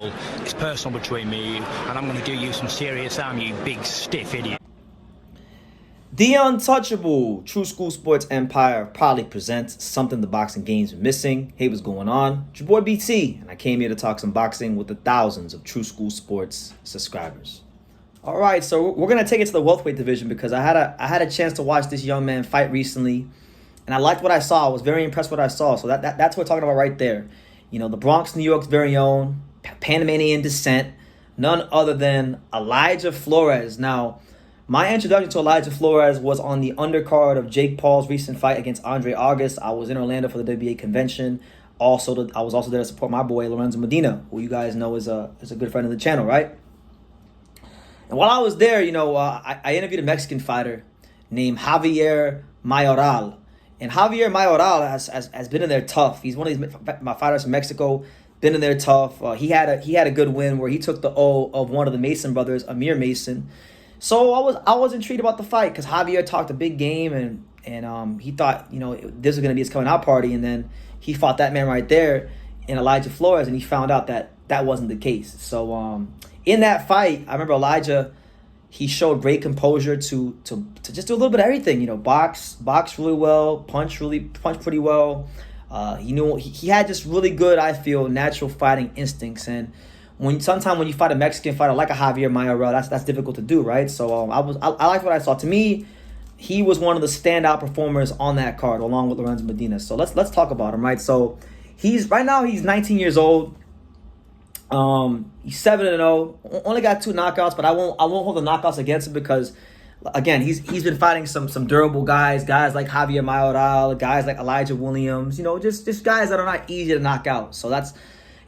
It's personal between me and you, and I'm going to do you some serious harm, you big stiff idiot. The Untouchable True School Sports Empire proudly presents something the boxing game's missing. Hey, what's going on? It's your boy BT, and I came here to talk some boxing with the thousands of True School Sports subscribers. All right, so we're gonna take it to the welterweight division because I had a chance to watch this young man fight recently, and I liked what I saw. I was very impressed with what I saw. So that's what we're talking about right there. You know, the Bronx, New York's very own Panamanian descent, none other than Elijah Flores. Now, my introduction to Elijah Flores was on the undercard of Jake Paul's recent fight against Andre August. I was in Orlando for the WBA convention. I was also there to support my boy Lorenzo Medina, who you guys know is a good friend of the channel, right? And while I was there, I interviewed a Mexican fighter named Javier Mayoral. And Javier Mayoral has been in there tough. He's one of my fighters from Mexico, been in there tough. He had a good win where he took the O of one of the Mason brothers, Amir Mason. So I was intrigued about the fight because Javier talked a big game and he thought, this was going to be his coming out party. And then he fought that man right there in Elijah Flores, and he found out that wasn't the case. So in that fight, I remember Elijah, he showed great composure to just do a little bit of everything. Box really well, punch pretty well. He had just really good, I feel, natural fighting instincts. And sometimes when you fight a Mexican fighter like a Javier Mayoral, that's difficult to do, right? So I liked what I saw. To me, he was one of the standout performers on that card, along with Lorenzo Medina. So let's talk about him, right? So he's 19 years old. He's 7-0. Only got 2 knockouts, but I won't hold the knockouts against him because, again, he's been fighting some durable guys like Javier Mayoral, guys like Elijah Williams. Just guys that are not easy to knock out. So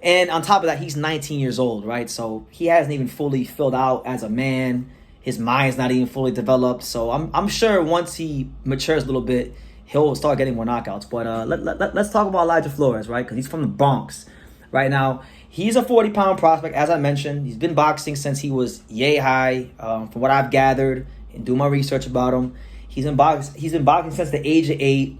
and on top of that, he's 19 years old, right? So he hasn't even fully filled out as a man. His mind's not even fully developed. So I'm sure once he matures a little bit, he'll start getting more knockouts. But let's talk about Elijah Flores, right? Because he's from the Bronx. Right now, he's a 40-pound prospect, as I mentioned. He's been boxing since he was yay high, from what I've gathered and do my research about him. He's been boxing since the age of 8.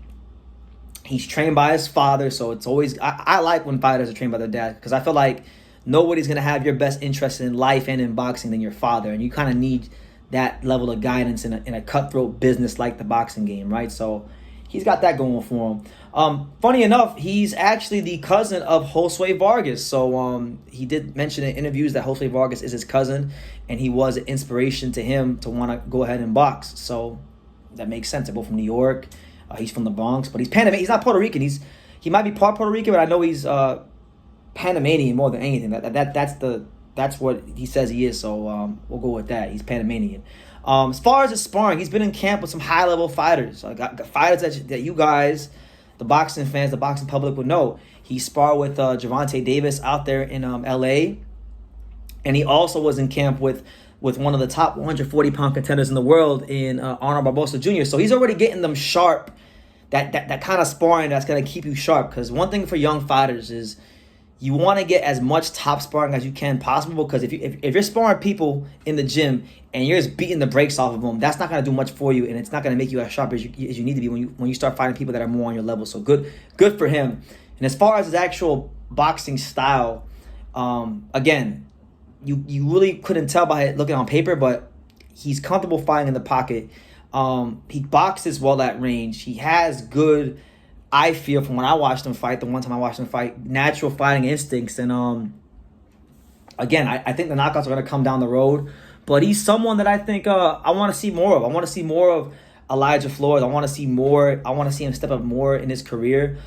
He's trained by his father, so it's always... I like when fighters are trained by their dad because I feel like nobody's going to have your best interest in life and in boxing than your father, and you kind of need that level of guidance in a cutthroat business like the boxing game, right? So he's got that going for him. Funny enough, he's actually the cousin of Josue Vargas. So he did mention in interviews that Josue Vargas is his cousin, and he was an inspiration to him to want to go ahead and box. So that makes sense. They're both from New York. He's from the Bronx, but he's Panamanian. He's not Puerto Rican. He might be part Puerto Rican, but I know he's Panamanian more than anything. That's what he says he is. So we'll go with that. He's Panamanian. As far as his sparring, he's been in camp with some high-level fighters. Fighters that you guys, the boxing fans, the boxing public would know. He sparred with Gervonta Davis out there in L.A., and he also was in camp with one of the top 140-pound contenders in the world in Arnold Barbosa Jr. So he's already getting them sharp, that kind of sparring that's going to keep you sharp. Because one thing for young fighters is you want to get as much top sparring as you can possible, because if you're sparring people in the gym and you're just beating the brakes off of them, that's not going to do much for you, and it's not going to make you as sharp as you need to be when you start fighting people that are more on your level. So good for him. And as far as his actual boxing style, again, you really couldn't tell by looking on paper, but he's comfortable fighting in the pocket. He boxes well at range. He has good, I feel, from when I watched him fight, the one time I watched him fight, natural fighting instincts. And again, I think the knockouts are going to come down the road. But he's someone that I think I want to see more of. I want to see more of Elijah Flores. I want to see more. I want to see him step up more in his career.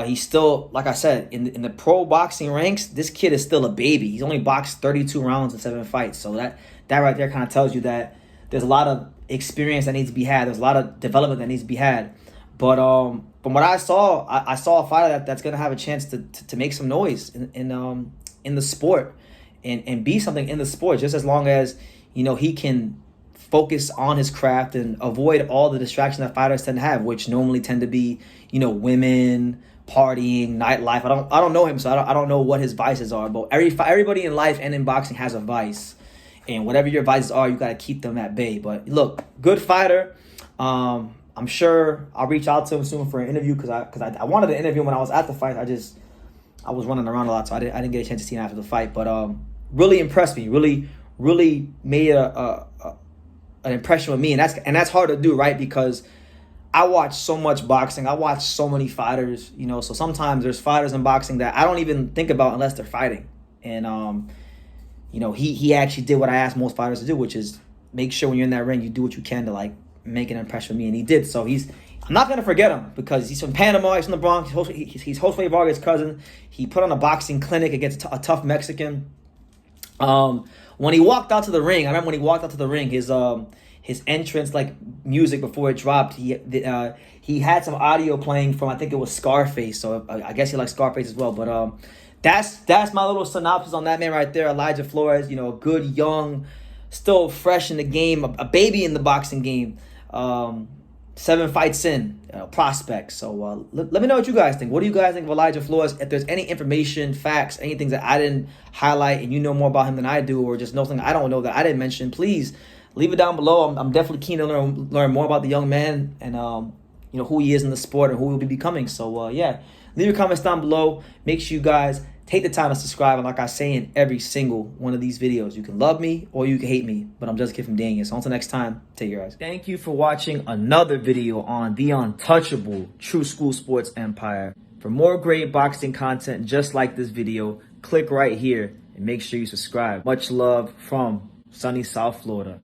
He's still, like I said, in the pro boxing ranks, this kid is still a baby. He's only boxed 32 rounds in 7 fights. So that right there kind of tells you that there's a lot of experience that needs to be had. There's a lot of development that needs to be had. But from what I saw a fighter that's going to have a chance to make some noise in the sport and be something in the sport, just as long as he can focus on his craft and avoid all the distractions that fighters tend to have, which normally tend to be women, partying, nightlife. I don't know him, so I don't know what his vices are. But everybody in life and in boxing has a vice, and whatever your vices are, you got to keep them at bay. But look, good fighter. I'm sure I'll reach out to him soon for an interview because I wanted to interview him when I was at the fight. I was running around a lot, so I didn't get a chance to see him after the fight. But really impressed me. Really made an impression with me, and that's hard to do, right? Because I watch so much boxing. I watch so many fighters, you know. So sometimes there's fighters in boxing that I don't even think about unless they're fighting. And you know, he actually did what I asked most fighters to do, which is make sure when you're in that ring, you do what you can to like make an impression with me, and he did. So I'm not gonna forget him because he's from Panama. He's from the Bronx. He's Jose Vargas' cousin. He put on a boxing clinic against a tough Mexican. When he walked out to the ring, I remember when he walked out to the ring, his entrance like music before it dropped. He had some audio playing from, I think it was Scarface. So I guess he likes Scarface as well. But that's my little synopsis on that man right there, Elijah Flores. You know, a good young, still fresh in the game, a baby in the boxing game. 7 fights in, prospect. So let me know what you guys think. What do you guys think of Elijah Flores? If there's any information, facts, anything that I didn't highlight and you know more about him than I do, or just know something I don't know that I didn't mention, please leave it down below. I'm definitely keen to learn more about the young man and you know, who he is in the sport and who he'll be becoming. So yeah, leave your comments down below. Make sure you guys take the time to subscribe. And like I say in every single one of these videos, you can love me or you can hate me, but I'm just a kid from Daniel. So until next time, take care, guys. Thank you for watching another video on the untouchable True School Sports Empire. For more great boxing content just like this video, click right here and make sure you subscribe. Much love from sunny South Florida.